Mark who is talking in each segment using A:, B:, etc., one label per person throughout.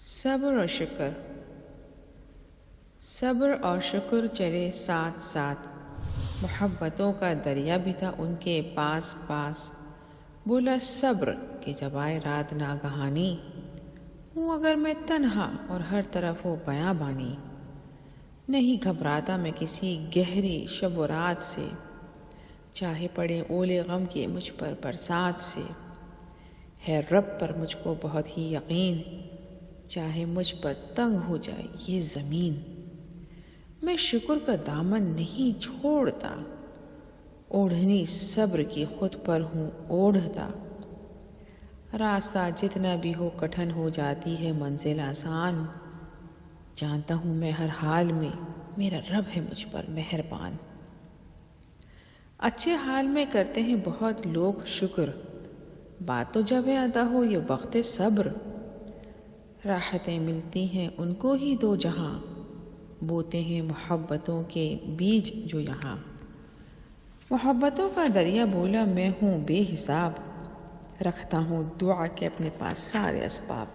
A: صبر اور شکر. صبر اور شکر چلے ساتھ ساتھ. محبتوں کا دریا بھی تھا ان کے پاس پاس. بولا صبر کہ جب آئے رات ناگہانی، ہوں اگر میں تنہا اور ہر طرف ہو بیاں بانی. نہیں گھبراتا میں کسی گہری شب و رات سے، چاہے پڑے اولے غم کے مجھ پر برسات سے. ہے رب پر مجھ کو بہت ہی یقین، چاہے مجھ پر تنگ ہو جائے یہ زمین. میں شکر کا دامن نہیں چھوڑتا، اوڑھنی صبر کی خود پر ہوں اوڑھتا. راستہ جتنا بھی ہو کٹھن ہو جاتی ہے منزل آسان. جانتا ہوں میں ہر حال میں میرا رب ہے مجھ پر مہربان. اچھے حال میں کرتے ہیں بہت لوگ شکر، بات تو جب ادا ہو یہ وقت صبر. راحتیں ملتی ہیں ان کو ہی دو جہاں، بوتے ہیں محبتوں کے بیج جو یہاں. محبتوں کا دریا بولا میں ہوں بے حساب، رکھتا ہوں دعا کے اپنے پاس سارے اسباب.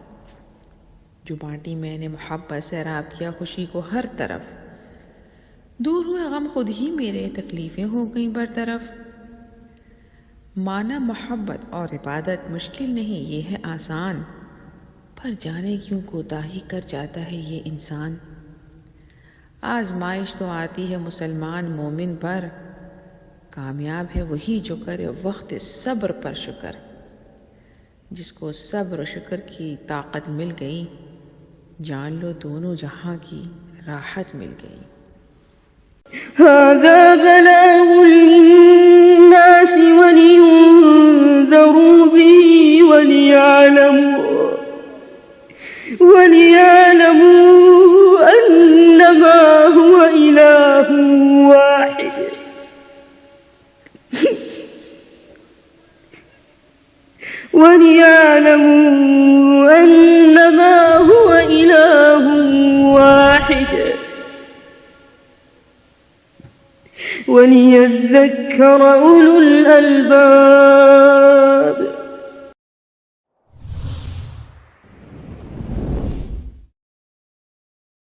A: جو بانٹی میں نے محبت سے راب کیا خوشی کو ہر طرف. دور ہوئے غم خود ہی میرے تکلیفیں ہو گئیں برطرف. مانا محبت اور عبادت مشکل نہیں یہ ہے آسان، پر جانے کیوں کوتاہی کر جاتا ہے یہ انسان. آزمائش تو آتی ہے مسلمان مومن پر، کامیاب ہے وہی جو کرے وقت صبر پر شکر. جس کو صبر و شکر کی طاقت مل گئی، جان لو دونوں جہاں کی راحت مل گئی.
B: هذا بلاغ للناس ولينذروا به وليعلموا أنما هو إله واحد وليذكر أولو الألباب.